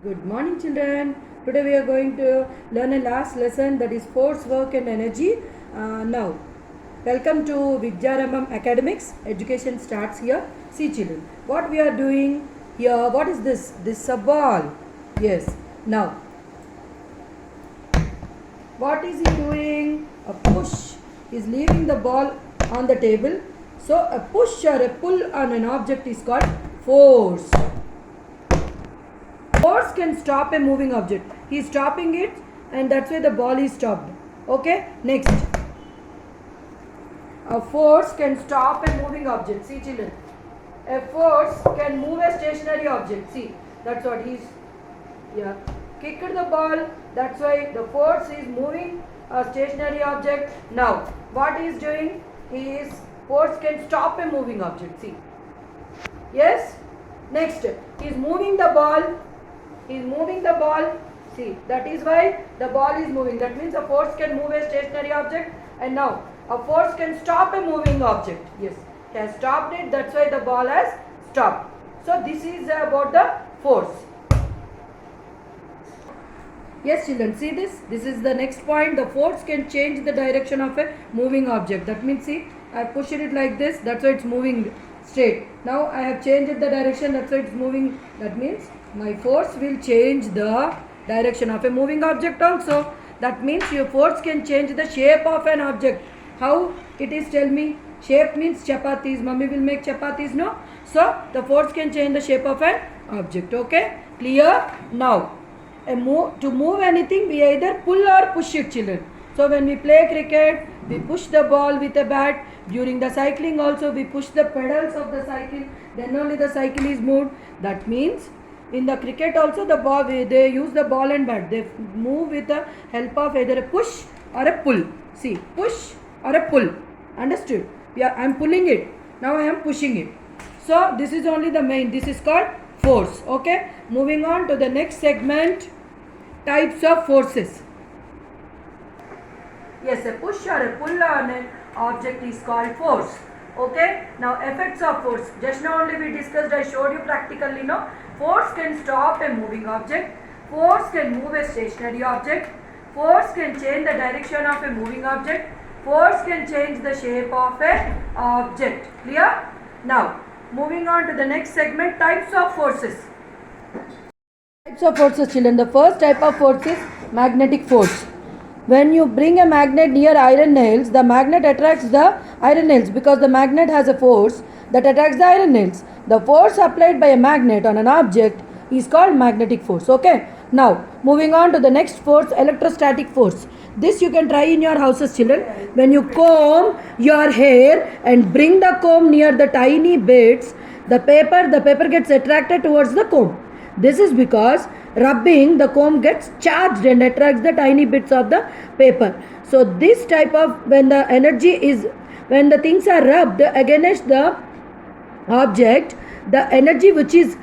Good morning, children. Today we are going to learn a last lesson, that is force, work and energy. Now, welcome to Vidyarambam Academics. Education starts here. See, children, what we are doing here. What is this? This is a ball. Yes. Now, what is he doing? A push. He is leaving the ball on the table. So, a push or a pull on an object is called force. Force can stop a moving object. He is stopping it, and that's why the ball is stopped. Okay, next. A force can stop a moving object. See, children. A force can move a stationary object. See, that's what he's kicked the ball. That's why the force is moving a stationary object. Now, what he is doing? Force can stop a moving object. See. Yes. Next, he is moving the ball. He is moving the ball. See, that is why the ball is moving. That means a force can move a stationary object. And now, a force can stop a moving object. Yes, he has stopped it. That's why the ball has stopped. So, this is about the force. Yes, children, see this? This is the next point. The force can change the direction of a moving object. That means, see, I pushed it like this. That's why it's moving straight. Now, I have changed the direction. That's why it's moving. That means my force will change the direction of a moving object also. That means your force can change the shape of an object. How it is, tell me? Shape means chapatis. Mummy will make chapatis, no? So, the force can change the shape of an object. Okay? Clear? Now, to move anything, we either pull or push it, children. So, when we play cricket, we push the ball with a bat. During the cycling also, we push the pedals of the cycle. Then only the cycle is moved. That means, in the cricket also, the ball, they use the ball and bat. They move with the help of either a push or a pull. See, push or a pull. Understood? I am pulling it. Now I am pushing it. So, this is only the main. This is called force. Okay? Moving on to the next segment. Types of forces. Yes, a push or a pull on an object is called force. Okay? Now, effects of force. Just now only we discussed, I showed you practically, no? Force can stop a moving object. Force can move a stationary object. Force can change the direction of a moving object. Force can change the shape of an object. Clear? Now, moving on to the next segment, types of forces. Types of forces, children. The first type of force is magnetic force. When you bring a magnet near iron nails, the magnet attracts the iron nails because the magnet has a force that attracts the iron nails. The force applied by a magnet on an object is called magnetic force. Okay. Now, moving on to the next force, electrostatic force. This you can try in your houses, children. When you comb your hair and bring the comb near the tiny bits, the paper gets attracted towards the comb. This is because rubbing the comb gets charged and attracts the tiny bits of the paper. So this type of, when the things are rubbed against the object, the energy which is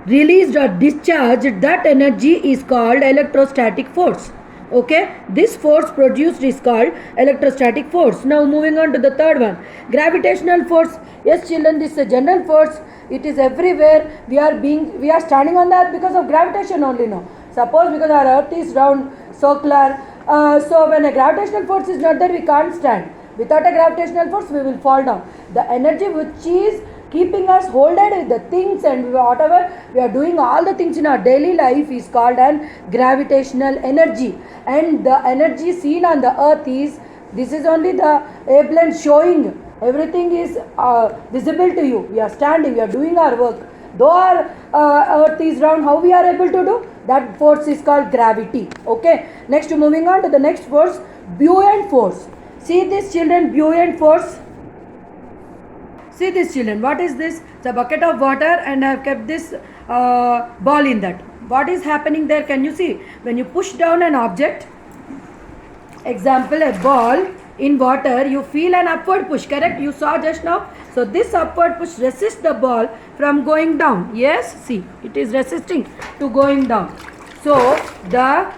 released or discharged, that energy is called electrostatic force. Okay, this force produced is called electrostatic force. Now moving on to the third one, gravitational force. Yes, children, this is a general force. It is everywhere. We are standing on the earth because of gravitation only, no? Suppose because our earth is round, circular. So when a gravitational force is not there, we can't stand. Without a gravitational force, we will fall down. The energy which is keeping us holded with the things and whatever we are doing, all the things in our daily life is called an gravitational energy. And the energy seen on the earth is, this is only the airplane showing. Everything is visible to you. We are standing, we are doing our work. Though our earth is round, how we are able to do? That force is called gravity. Okay. Next, moving on to the next force, buoyant force. See this, children, buoyant force. See this, children, what is this? It's a bucket of water and I have kept this ball in that. What is happening there? Can you see? When you push down an object, example, a ball in water, you feel an upward push, correct? You saw just now. So this upward push resists the ball from going down. Yes, see, it is resisting to going down. So the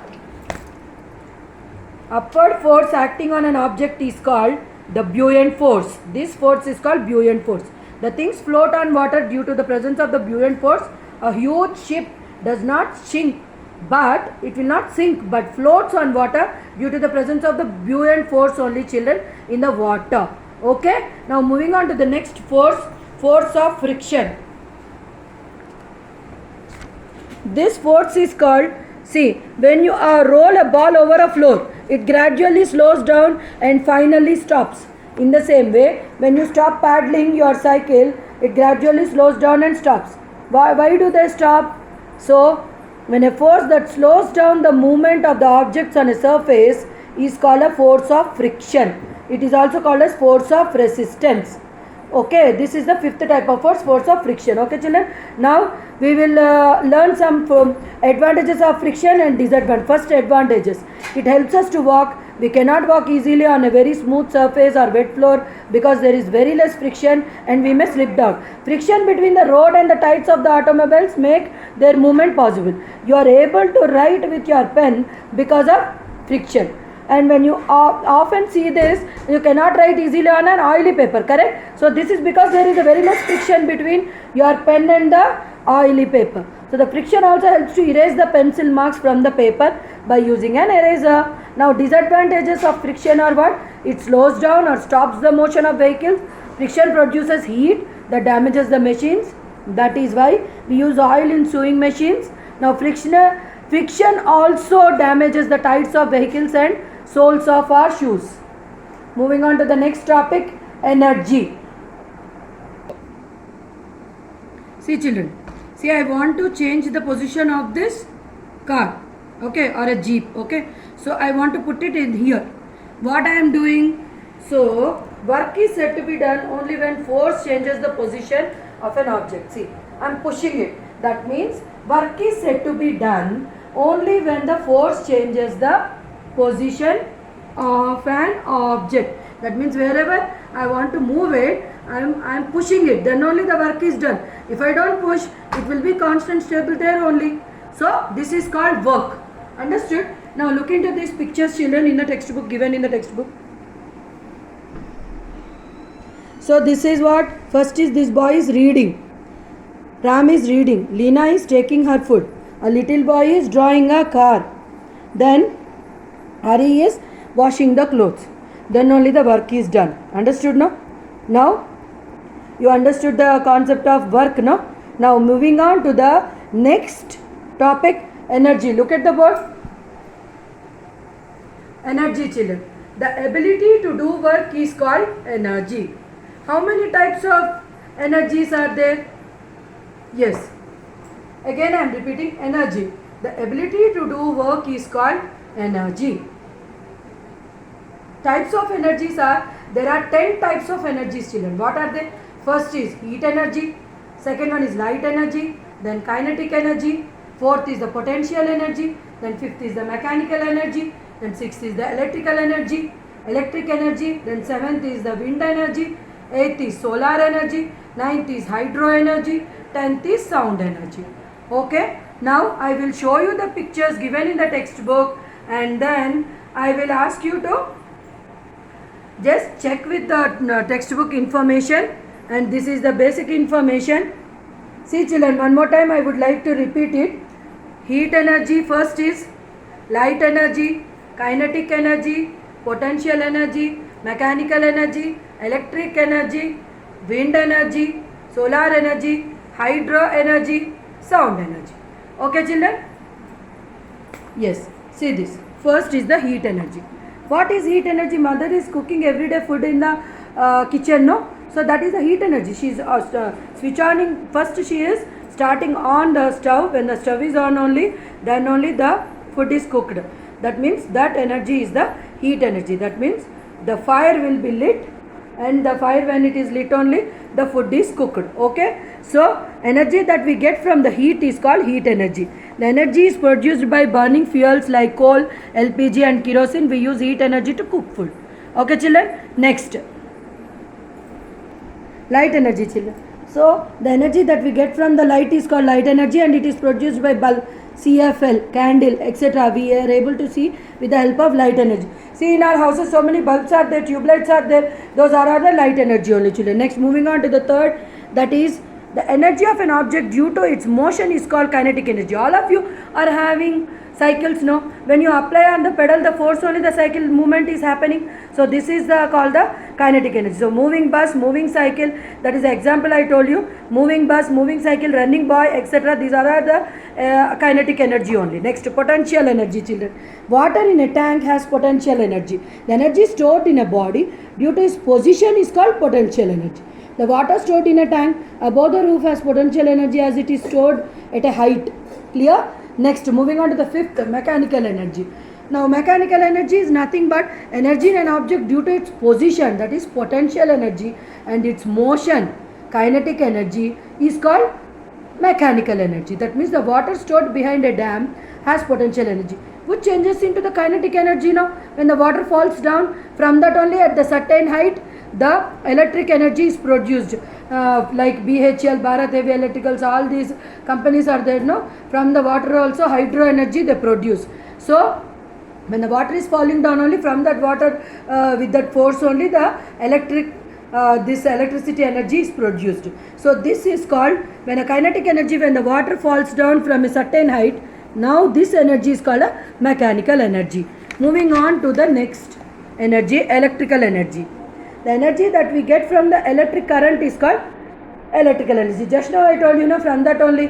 upward force acting on an object is called the buoyant force. This force is called buoyant force. The things float on water due to the presence of the buoyant force. A huge ship does not sink, but it will not sink but floats on water due to the presence of the buoyant force only, children, in the water. Okay, now moving on to the next force of friction. This force is called, see, when you roll a ball over a floor, it gradually slows down and finally stops. In the same way, when you stop paddling your cycle, it gradually slows down and stops. Why do they stop? So, when a force that slows down the movement of the objects on a surface is called a force of friction. It is also called as force of resistance. Okay, this is the fifth type of force of friction. Okay, children. Now we will learn some advantages of friction and disadvantages. First, advantages. It helps us to walk. We cannot walk easily on a very smooth surface or wet floor because there is very less friction and we may slip down. Friction between the road and the tires of the automobiles make their movement possible. You are able to write with your pen because of friction. And when you often see this, you cannot write easily on an oily paper, correct? So this is because there is a very less friction between your pen and the oily paper. So the friction also helps to erase the pencil marks from the paper by using an eraser. Now disadvantages of friction are what? It slows down or stops the motion of vehicles. Friction produces heat that damages the machines. That is why we use oil in sewing machines. Now friction also damages the tires of vehicles and soles of our shoes. Moving on to the next topic, energy. See children, see I want to change the position of this car, okay, or a jeep, okay. So I want to put it in here. What I am doing? So work is said to be done only when force changes the position of an object. See, I am pushing it. That means work is said to be done only when the force changes the position of an object. That means wherever I want to move it, I am pushing it, then only the work is done. If I don't push, it will be constant stable there only. So this is called work. Understood? Now look into these pictures, children, in the textbook, given in the textbook. So this is what? First is this boy is reading. Ram is reading. Leena is taking her food. A little boy is drawing a car. Then Hari is washing the clothes. Then only the work is done. Understood, no? Now you understood the concept of work, no? Now moving on to the next topic, energy. Look at the board. Energy, children. The ability to do work is called energy. How many types of energies are there? Yes. Again I am repeating, energy. The ability to do work is called energy. Types of energies are, there are 10 types of energies, children. What are they? First is heat energy. Second one is light energy. Then kinetic energy. Fourth is the potential energy. Then fifth is the mechanical energy. Then sixth is the electric energy. Then seventh is the wind energy. Eighth is solar energy. Ninth is hydro energy. 10th is sound energy. Okay. Now I will show you the pictures given in the textbook and then I will ask you to just check with the textbook information, and this is the basic information. See children, one more time I would like to repeat it. Heat energy first is light energy, kinetic energy, potential energy, mechanical energy, electric energy, wind energy, solar energy, hydro energy, sound energy. Okay children? Yes, see this. First is the heat energy. What is heat energy? Mother is cooking everyday food in the kitchen, no? So that is the heat energy. She is switch on. First she is starting on the stove. When the stove is on only, then only the food is cooked. That means that energy is the heat energy. That means the fire will be lit, and the fire, when it is lit only, the food is cooked. Okay. So energy that we get from the heat is called heat energy. The energy is produced by burning fuels like coal, LPG and kerosene. We use heat energy to cook food. Okay children. Next, light energy, children. So the energy that we get from the light is called light energy, and it is produced by bulb, CFL, candle, etc. We are able to see with the help of light energy. See, in our houses so many bulbs are there, tube lights are there. Those are the light energy only, children. Next, moving on to the third, that is The energy of an object due to its motion is called kinetic energy. All of you are having cycles, no? When you apply on the pedal the force, only the cycle movement is happening. So this is called the kinetic energy. So moving bus, moving cycle, that is the example I told you. Moving bus, moving cycle, running boy, etc. These are the kinetic energy only. Next, potential energy, children. Water in a tank has potential energy. The energy stored in a body due to its position is called potential energy. The water stored in a tank above the roof has potential energy as it is stored at a height. Clear? Next, moving on to the fifth, mechanical energy. Now, mechanical energy is nothing but energy in an object due to its position, that is potential energy, and its motion, kinetic energy, is called mechanical energy. That means the water stored behind a dam has potential energy, which changes into the kinetic energy now. When the water falls down, from that only at the certain height, the electric energy is produced. Like BHEL, Bharat Heavy Electricals, all these companies are there, no? From the water also hydro energy they produce. So when the water is falling down, only from that water with that force only the this electricity energy is produced. So this is called, when a kinetic energy, when the water falls down from a certain height, now this energy is called a mechanical energy. Moving on to the next energy, electrical energy. The energy that we get from the electric current is called electrical energy. Just now I told you, from that only,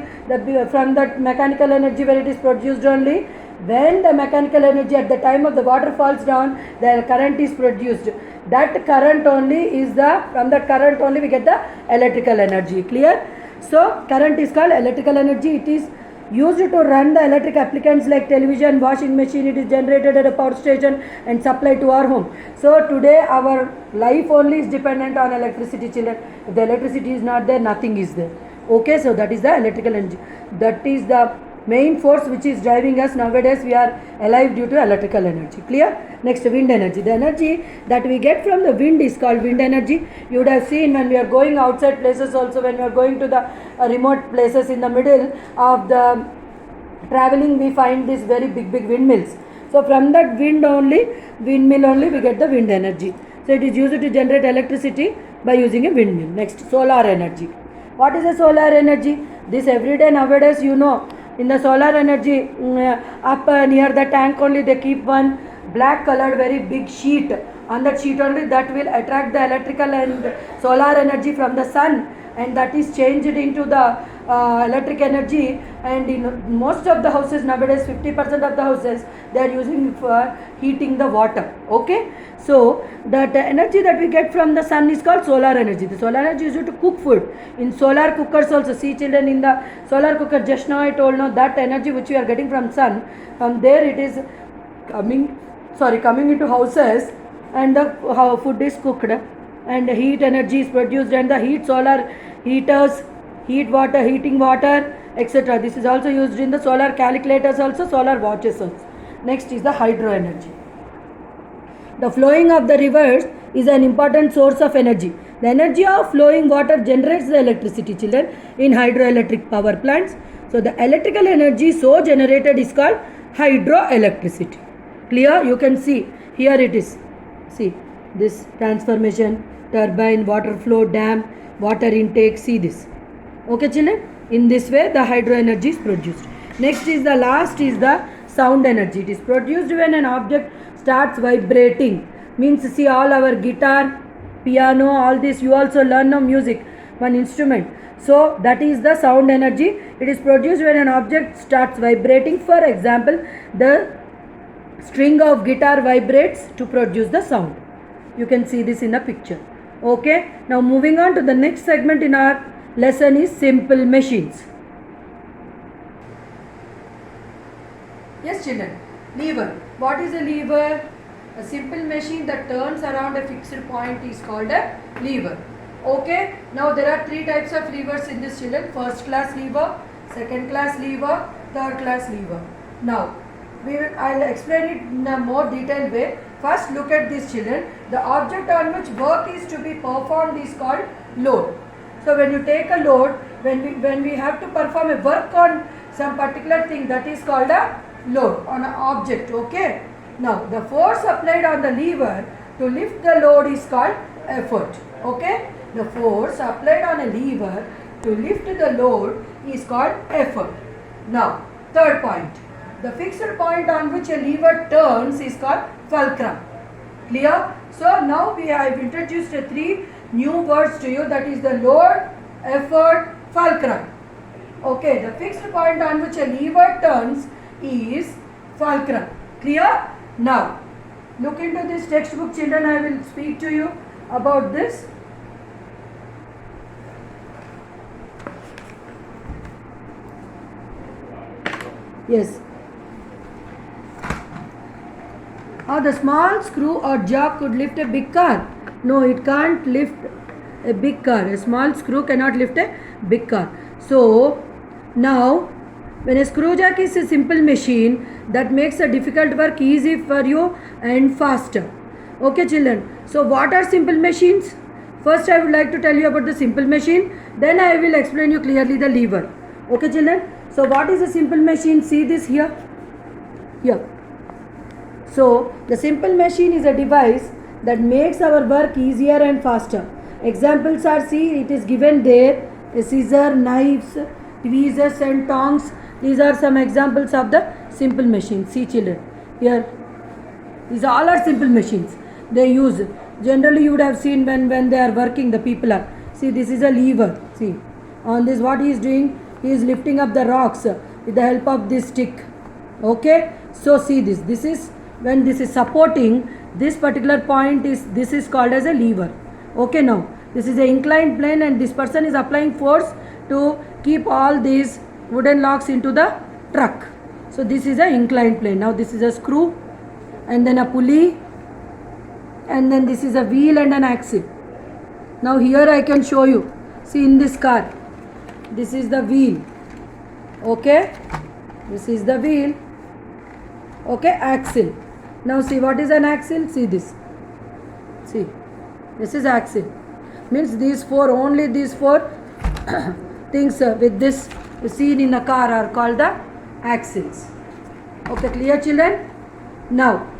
from that mechanical energy where it is produced only, when the mechanical energy at the time of the water falls down, the current is produced. That current only is from that current only we get the electrical energy. Clear? So current is called electrical energy. It is used to run the electric appliances like television, washing machine. It is generated at a power station and supplied to our home. So today our life only is dependent on electricity, children. If the electricity is not there, nothing is there. Okay, so that is the electrical energy. That is the main force which is driving us nowadays. We are alive due to electrical energy. Clear? Next, wind energy. The energy that we get from the wind is called wind energy. You would have seen when we are going outside places also, when we are going to the remote places, in the middle of the traveling we find these very big windmills. So from that windmill only we get the wind energy. So it is used to generate electricity by using a windmill. Next, solar energy. What is a solar energy? This everyday nowadays, in the solar energy, up near the tank only they keep one black colored very big sheet. On that sheet only, that will attract the electrical and solar energy from the sun, and that is changed into the electric energy. And in most of the houses nowadays, 50% of the houses, they are using for heating the water. Okay, so that energy that we get from the sun is called solar energy. The solar energy is used to cook food. In solar cookers also, see children, in the solar cooker, just now I told, that energy which we are getting from sun, from there it is coming into houses, and the food is cooked, and heat energy is produced, and the solar heaters, heating water, etc. This is also used in the solar calculators also, solar watches also. Next is the hydro energy. The flowing of the rivers is an important source of energy. The energy of flowing water generates the electricity, children, in hydroelectric power plants. So the electrical energy so generated is called hydroelectricity. Clear? You can see here it is. See this transformation, turbine, water flow, dam, water intake. See this. Okay, children? In this way the hydro energy is produced. Next is the last is the sound energy. It is produced when an object starts vibrating. Means, see, all our guitar, piano, all this, you also learn now music, one instrument. So that is the sound energy. It is produced when an object starts vibrating. For example, the string of guitar vibrates to produce the sound. You can see this in the picture. Okay, now moving on to the next segment in our lesson is simple machines. Yes, children, lever. What is a lever? A simple machine that turns around a fixed point is called a lever. Okay, now there are three types of levers in this, children. First class lever, second class lever, third class lever. Now I'll explain it in a more detailed way. First, look at this, children. The object on which work is to be performed is called load. So when you take a load, when we have to perform a work on some particular thing, that is called a load on an object. Okay. Now the force applied on the lever to lift the load is called effort. Okay. The force applied on a lever to lift the load is called effort. Now, third point. The fixed point on which a lever turns is called fulcrum. Clear? So now I've introduced three new words to you, that is the load, effort, fulcrum. Okay, the fixed point on which a lever turns is fulcrum. Clear? Now, look into this textbook, children. I will speak to you about this. Yes. The small screw or jack could lift a big car. No, it can't lift a big car. A small screw cannot lift a big car. So, now, when a screw jack is a simple machine that makes a difficult work easy for you and faster. Okay, children. So, what are simple machines? First, I would like to tell you about the simple machine. Then, I will explain you clearly the lever. Okay, children. So, what is a simple machine? See this here. Here. So, the simple machine is a device that makes our work easier and faster. Examples are, see, it is given there, a scissor, knives, tweezers and tongs. These are some examples of the simple machines. See, children, here, these all are simple machines. They use, generally you would have seen when they are working, the people are, see, this is a lever. See, on this what he is doing, he is lifting up the rocks with the help of this stick. Okay, so see this is, when this is supporting this particular point, this is called as a lever. Okay, now this is an inclined plane and this person is applying force to keep all these wooden logs into the truck. So this is an inclined plane. Now this is a screw and then a pulley and then this is a wheel and an axle. Now here I can show you. See, in this car, this is the wheel. Okay, this is the wheel. Okay, axle. Now see, what is an axle? See this. See, this is axle. Means these four, only these four things with this seen in a car are called the axles. Okay, clear, children? Now,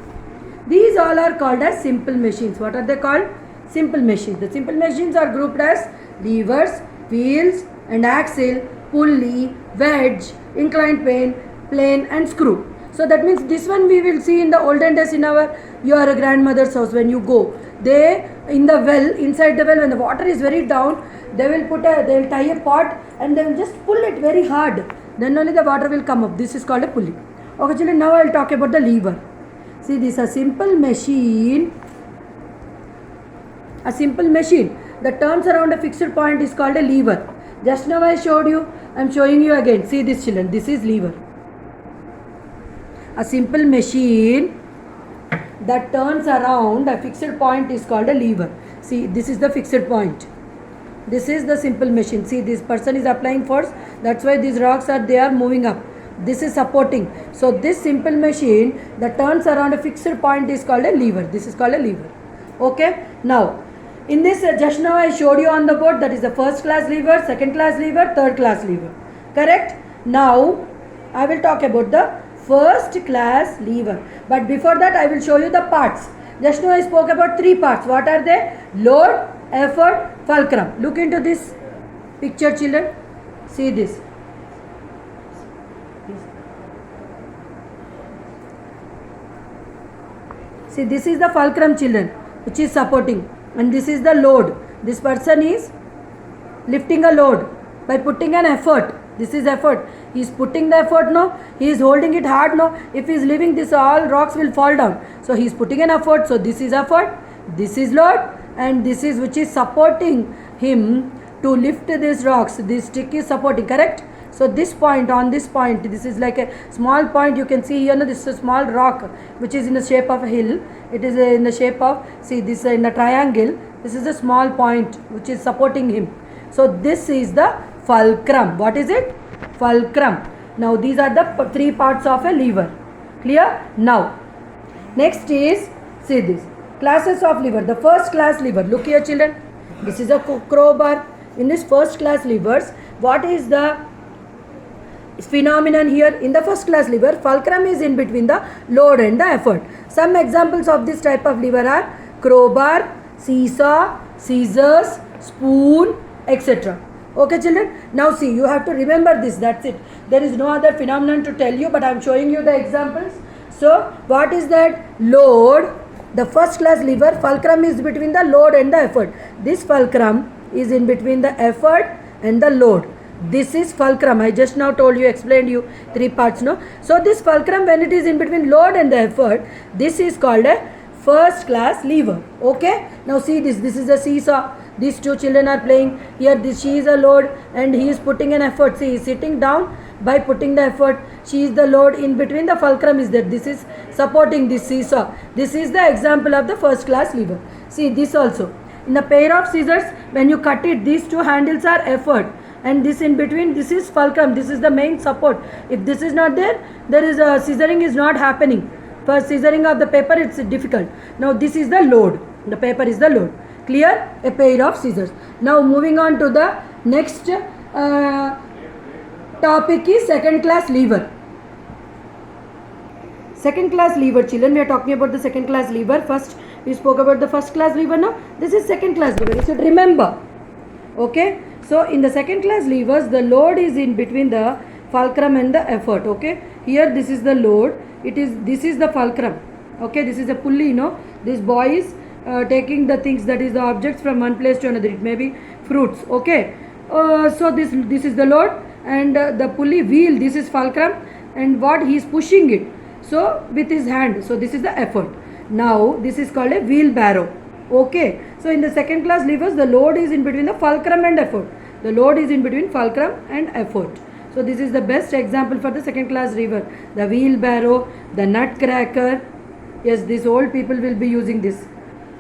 these all are called as simple machines. What are they called? Simple machines. The simple machines are grouped as levers, wheels and axle, pulley, wedge, inclined plane and screw. So that means this one we will see in the olden days in your grandmother's house. When you go, they in the well, inside the well, when the water is very down, they will tie a pot and they will just pull it very hard. Then only the water will come up. This is called a pulley. Okay, children, now I will talk about the lever. See, this is a simple machine. A simple machine that turns around a fixed point is called a lever. Just now I showed you. I am showing you again. See this, children. This is lever. A simple machine that turns around a fixed point is called a lever. See, this is the fixed point. This is the simple machine. See, this person is applying force. That's why these rocks are moving up. This is supporting. So this simple machine that turns around a fixed point is called a lever. This is called a lever. Okay. Now, in this just now I showed you on the board, that is the first class lever, second class lever, third class lever. Correct? Now, I will talk about the first class lever. But before that, I will show you the parts. Just now I spoke about three parts. What are they? Load, effort, fulcrum. Look into this picture, children. See this. See, this is the fulcrum, children, which is supporting. And this is the load. This person is lifting a load by putting an effort. This is effort. He is putting the effort now. He is holding it hard now. If he is leaving this, all rocks will fall down. So he is putting an effort. So this is effort. This is load. And this is which is supporting him to lift these rocks. This stick is supporting. Correct? So this point, on this point, this is like a small point. You can see here, no, this is a small rock which is in the shape of a hill. It is in the shape of, see, this in a triangle. This is a small point which is supporting him. So this is the fulcrum. What is it? Fulcrum. Now these are the three parts of a lever. Clear? Now, next is, see this, classes of lever. The first class lever. Look here, children. This is a crowbar. In this first class levers, what is the phenomenon here? In the first class lever, fulcrum is in between the load and the effort. Some examples of this type of lever are crowbar, seesaw, scissors, spoon, etc. Okay children, now see, you have to remember this, that's it. There is no other phenomenon to tell you, but I am showing you the examples. So what is that? Load, the first class lever, fulcrum is between the load and the effort. This fulcrum is in between the effort and the load. This is fulcrum. I just now told you, explained you 3 parts, no? So this fulcrum, when it is in between load and the effort, this is called a first class lever. Okay, now see this, this is a seesaw. These 2 children are playing. Here this, she is a load and he is putting an effort. See, he is sitting down by putting the effort. She is the load. In between the fulcrum is there. This is supporting this seesaw. This is the example of the first class lever. See this also. In a pair of scissors, when you cut it, these 2 handles are effort. And this in between, this is fulcrum. This is the main support. If this is not there, there is a scissoring is not happening. For scissoring of the paper, it's difficult. Now this is the load. The paper is the load. Clear? A pair of scissors. Now moving on to the next topic is second class lever. Second class lever, children, we are talking about the second class lever. First we spoke about the first class lever. Now this is second class lever. You should remember. Okay. So in the second class levers, the load is in between the fulcrum and the effort. Okay. Here this is the load. This is the fulcrum. Okay. This is a pulley. This boy is taking the things, that is the objects, from one place to another. It may be fruits. Okay. So this is the load, and the pulley wheel, this is fulcrum, and what he is pushing it, so with his hand. So this is the effort. Now this is called a wheelbarrow. Okay. So in the second class levers, the load is in between the fulcrum and effort. The load is in between fulcrum and effort. So this is the best example for the second class lever. The wheelbarrow, the nutcracker. Yes, these old people will be using this.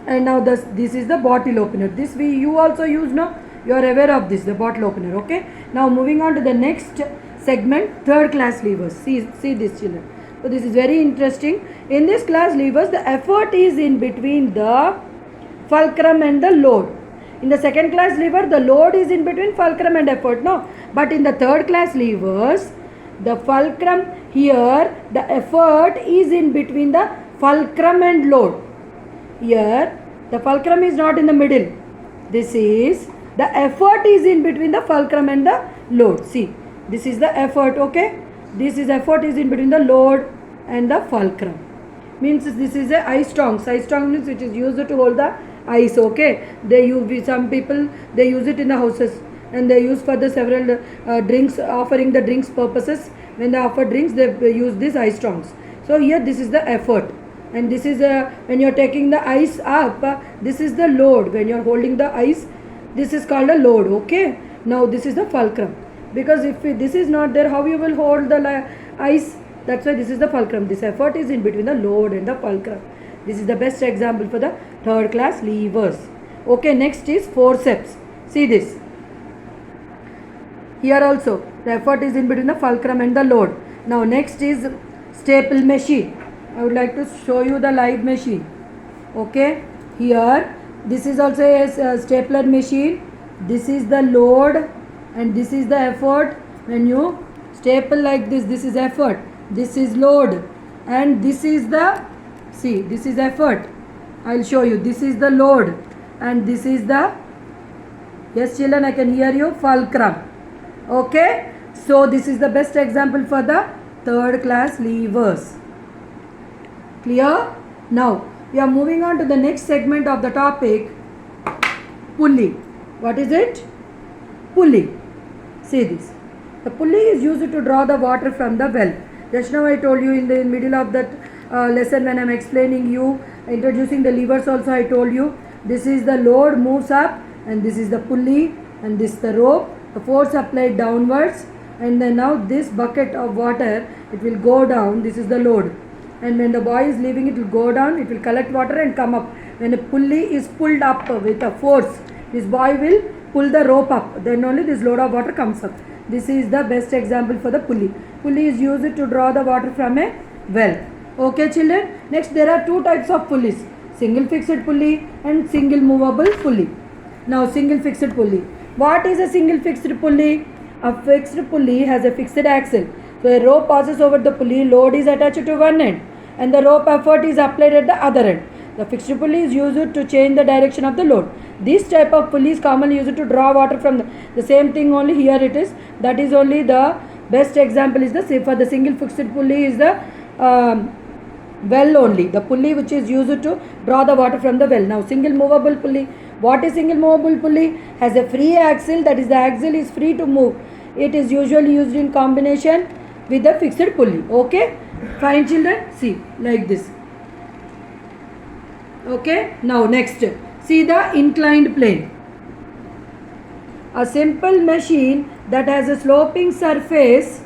And now this is the bottle opener. This you also use, no? You are aware of this, the bottle opener. Okay. Now moving on to the next segment, third class levers. See this, children. So this is very interesting. In this class levers, the effort is in between the fulcrum and the load. In the second class lever, the load is in between fulcrum and effort. No. But in the third class levers, the fulcrum here, the effort is in between the fulcrum and load. Here the fulcrum is not in the middle. This is the effort is in between the fulcrum and the load. See, this is the effort. Okay, this is effort is in between the load and the fulcrum. Means this is a ice tongs. Ice tongs means which is used to hold the ice. Okay, they use, some people they use it in the houses, and they use for the several drinks, offering the drinks purposes. When they offer drinks, they use this ice tongs. So here this is the effort. And this is when you are taking the ice up, this is the load. When you are holding the ice, this is called a load. Okay. Now this is the fulcrum. Because if this is not there, how you will hold the ice? That's why this is the fulcrum. This effort is in between the load and the fulcrum. This is the best example for the third class levers. Okay. Next is forceps. See this. Here also the effort is in between the fulcrum and the load. Now next is staple machine. I would like to show you the live machine. Okay. Here this is also a stapler machine. This is the load and this is the effort. When you staple like this, this is effort. This is load. And this is the, see, this is effort. I will show you. This is the load. And this is the, yes children, I can hear you, fulcrum. Okay. So this is the best example for the third class levers. Clear? Now we are moving on to the next segment of the topic, pulley. What is it? Pulley. See this. The pulley is used to draw the water from the well. Just now I told you in the middle of that lesson when I am explaining you, introducing the levers also, I told you this is the load moves up and this is the pulley and this is the rope. The force applied downwards, and then now this bucket of water, it will go down. This is the load. And when the boy is leaving, it will go down, it will collect water and come up. When a pulley is pulled up with a force, this boy will pull the rope up. Then only this load of water comes up. This is the best example for the pulley. Pulley is used to draw the water from a well. Okay children. Next there are 2 types of pulleys. Single fixed pulley and single movable pulley. Now single fixed pulley. What is a single fixed pulley? A fixed pulley has a fixed axle. So a rope passes over the pulley, load is attached to one end and the rope effort is applied at the other end. The fixed pulley is used to change the direction of the load. This type of pulley is commonly used to draw water from the same thing only here it is. That is only the best example is for the single fixed pulley is the well only. The pulley which is used to draw the water from the well. Now single movable pulley. What is single movable pulley? Has a free axle, that is the axle is free to move. It is usually used in combination with the fixed pulley. Okay, fine children, see like this. Okay, now next see the inclined plane. A simple machine that has a sloping surface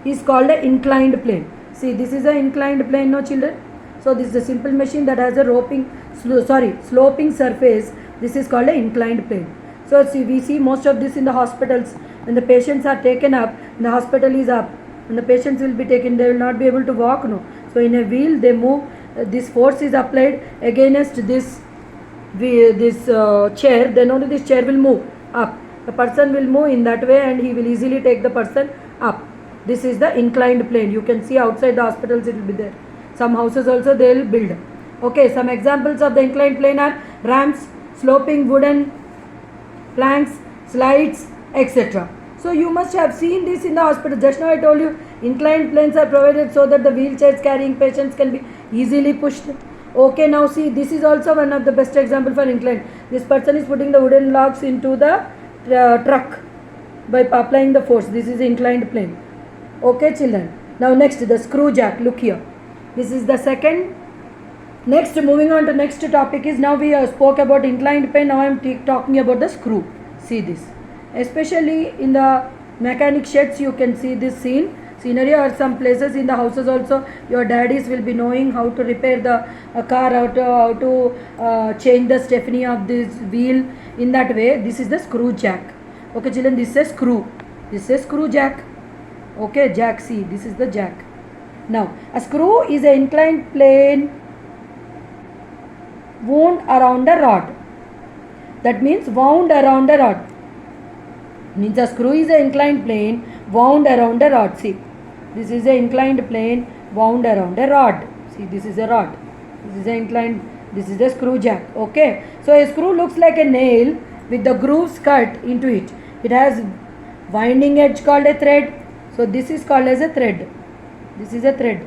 is called an inclined plane. See, this is an inclined plane, no children. So this is a simple machine that has a sloping surface. This is called an inclined plane. So see, we see most of this in the hospitals. When the patients are taken up, and the hospital is up, and the patients will be taken, they will not be able to walk, no. So in a wheel they move. This force is applied against this chair. Then only this chair will move up. The person will move in that way, and he will easily take the person up. This is the inclined plane. You can see outside the hospitals it will be there. Some houses also they will build. Okay, some examples of the inclined plane are ramps, sloping wooden planks, slides, etc. So you must have seen this in the hospital. Just now I told you inclined planes are provided so that the wheelchairs carrying patients can be easily pushed. Okay, now see, this is also one of the best example for inclined. This person is putting the wooden logs into the truck by applying the force. This is the inclined plane. Okay children. Now next, the screw jack. Look here. This is the second. Next, moving on to next topic is, now we spoke about inclined plane. Now I am talking about the screw. See this. Especially in the mechanic sheds you can see this scenery, or some places in the houses also your daddies will be knowing how to repair the car, how to change the Stephanie of this wheel. In that way, this is the screw jack. Okay children, this is a screw. This is a screw jack. Okay, jack, see, this is the jack. Now a screw is an inclined plane wound around a rod. That means wound around a rod. Means a screw is an inclined plane wound around a rod. See, this is an inclined plane wound around a rod. See, this is a rod. This is an inclined. This is the screw jack. Okay. So a screw looks like a nail with the grooves cut into it. It has winding edge called a thread. So this is called as a thread. This is a thread.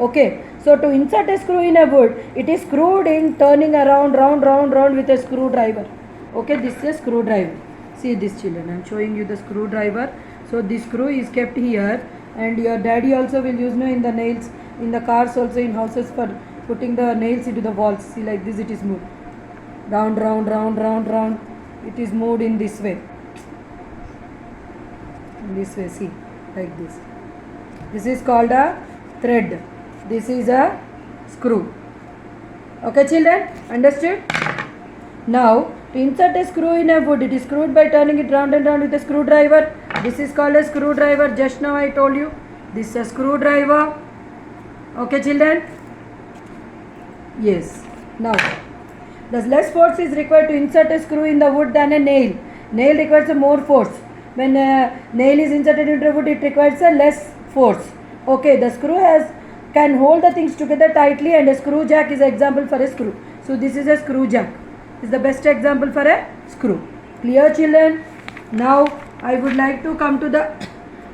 Okay. So to insert a screw in a wood, it is screwed in, turning around, round with a screwdriver. Okay. This is a screwdriver. See this children, I am showing you the screwdriver. So this screw is kept here, and your daddy also will use in the nails, in the cars also, in houses, for putting the nails into the walls. See, like this it is moved. Round. It is moved in this way. In this way, see, like this. This is called a thread. This is a screw. Okay children, understood? Now, to insert a screw in a wood, it is screwed by turning it round and round with a screwdriver. This is called a screwdriver. Just now I told you. This is a screwdriver. Okay children? Yes. Now, the less force is required to insert a screw in the wood than a nail. Nail requires a more force. When a nail is inserted into a wood, it requires a less force. Okay, the screw can hold the things together tightly, and a screw jack is an example for a screw. So this is a screw jack. Is the best example for a screw. Clear children? Now I would like to come to the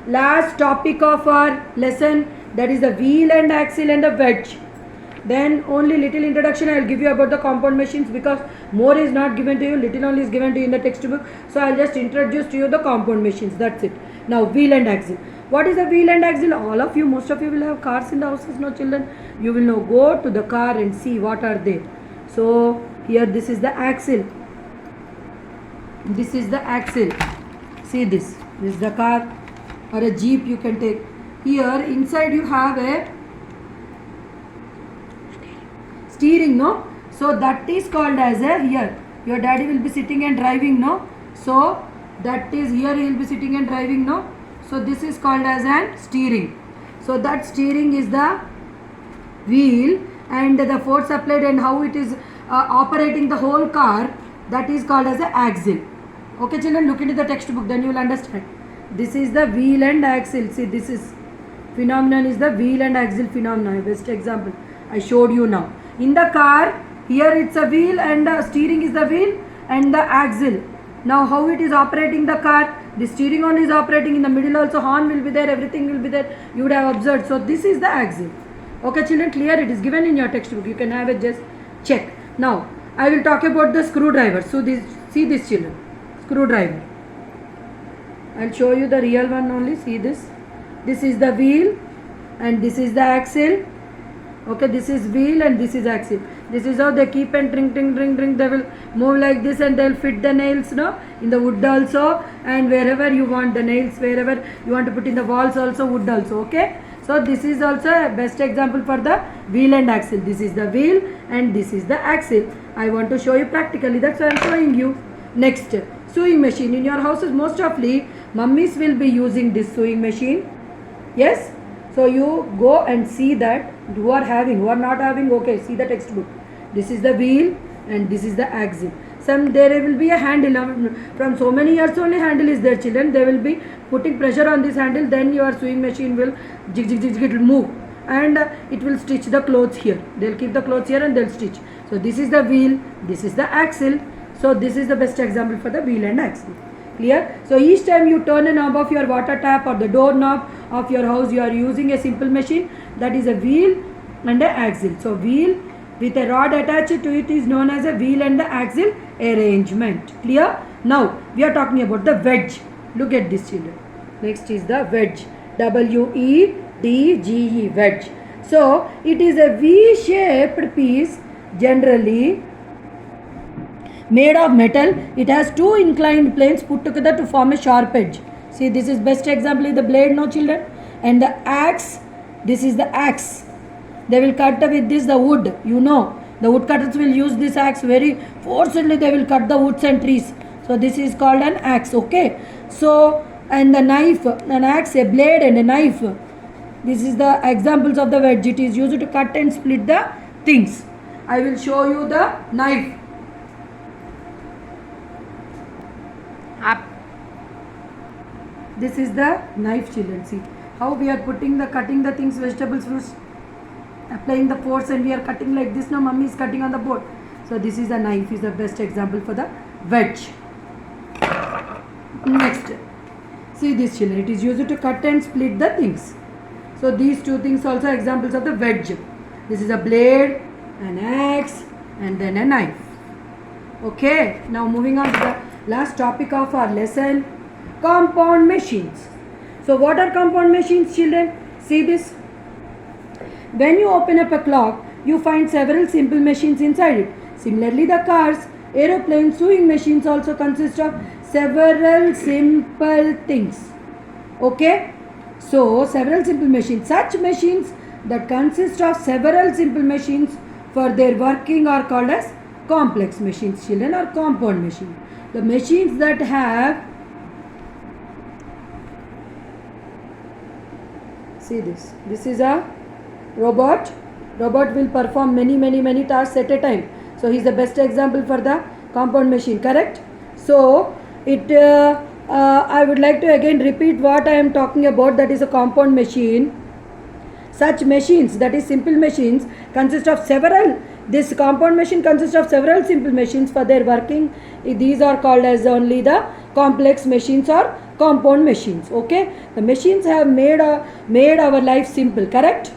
last topic of our lesson, that is the wheel and axle and the wedge. Then only little introduction I will give you about the compound machines, because more is not given to you, little only is given to you in the textbook. So I will just introduce to you the compound machines. That's it. Now wheel and axle. What is the wheel and axle? All of you, most of you will have cars in the houses, no children? You will know, go to the car and see what are they. So here this is the axle. This is the axle. See this. This is the car or a jeep you can take. Here inside you have a steering, no? So that is called as a, here your daddy will be sitting and driving, no? So that is, here he will be sitting and driving, no? So this is called as an steering. So that steering is the wheel, and the force applied and how it is operating the whole car, that is called as a axle. Okay children, look into the textbook, then you will understand. This is the wheel and axle. See, this is phenomenon is the wheel and axle phenomenon. Best example I showed you now. In the car, here it's a wheel and the steering is the wheel and the axle. Now how it is operating the car? The steering on is operating, in the middle also horn will be there, everything will be there. You would have observed. So this is the axle. Okay children, clear? It is given in your textbook. You can have it, just check. Now I will talk about the screwdriver. So this, see this children, screwdriver. I'll show you the real one only. See this. This is the wheel and this is the axle. Okay, this is wheel and this is axle. This is how they keep and ring. They will move like this and they'll fit the nails, no, in the wood also, and wherever you want the nails, wherever you want to put in the walls also, wood also. Okay, so this is also a best example for the wheel and axle. This is the wheel and this is the axle. I want to show you practically, that's why I'm showing you. Next, sewing machine. In your houses most often mummies will be using this sewing machine. Yes, so you go and see that who are having, who are not having, okay, see the textbook. This is the wheel and this is the axle. Some there will be a handle. From so many years only handle is there, children. They will be putting pressure on this handle, then your sewing machine will jig, it will move and it will stitch the clothes here. They'll keep the clothes here and they'll stitch. So this is the wheel, this is the axle. So this is the best example for the wheel and axle. Clear? So each time you turn a knob of your water tap or the door knob of your house, you are using a simple machine, that is a wheel and a axle. So wheel with a rod attached to it is known as a wheel and the axle arrangement. Clear? Now we are talking about the wedge. Look at this children. Next is the wedge. W-E-D-G-E, wedge. So it is a V-shaped piece, generally made of metal. It has two inclined planes put together to form a sharp edge. See, this is best example is the blade, no children? And the axe, this is the axe. They will cut with this the wood, you know. The woodcutters will use this axe very forcibly, they will cut the woods and trees. So this is called an axe, okay? So, and the knife, an axe, a blade and a knife. This is the examples of the wedge. It is used to cut and split the things. I will show you the knife. This is the knife, children. See how we are putting the, cutting the things, vegetables, fruits, applying the force and we are cutting like this. Now mummy is cutting on the board. So this is a knife, is the best example for the wedge. Next, see this children, it is used to cut and split the things. So these two things also examples of the wedge. This is a blade, an axe and then a knife. Okay, now moving on to the last topic of our lesson, compound machines. So what are compound machines, children? See this. When you open up a clock, you find several simple machines inside it. Similarly, the cars, aeroplanes, sewing machines also consist of several simple things. Okay? So, several simple machines. Such machines that consist of several simple machines for their working are called as complex machines, children, or compound machines. The machines that have, see this. This is a robot. Robot will perform many tasks at a time. So he is the best example for the compound machine, correct? So it I would like to again repeat what I am talking about, that is a compound machine. Such machines, that is simple machines, consist of several, this compound machine consists of several simple machines for their working. These are called as only the complex machines or compound machines. Okay, the machines have made our life simple, correct?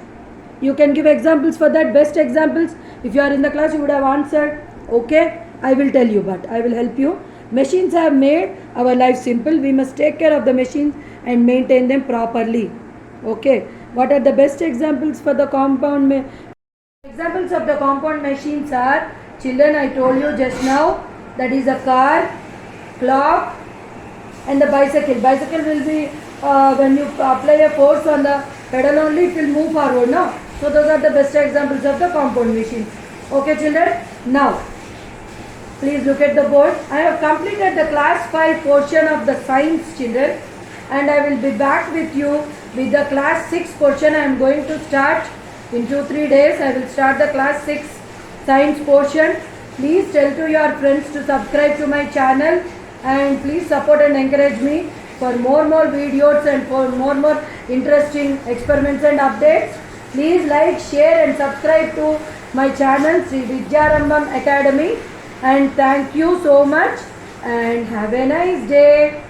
You can give examples for that, best examples. If you are in the class, you would have answered. Okay, I will tell you, but I will help you. Machines have made our life simple. We must take care of the machines and maintain them properly. Okay, what are the best examples for the compound examples of the compound machines are, children, I told you just now, that is a car, clock and the bicycle. Bicycle will be when you apply a force on the pedal only, it will move forward, no? So those are the best examples of the compound machines. Okay children, now please look at the board. I have completed the class 5 portion of the science, children, and I will be back with you with the class 6 portion. I am going to start in 2-3 days. I will start the class 6 science portion. Please tell to your friends to subscribe to my channel and please support and encourage me for more videos and for more interesting experiments and updates. Please like, share and subscribe to my channel Sri Vidyarambham Academy, and thank you so much and have a nice day.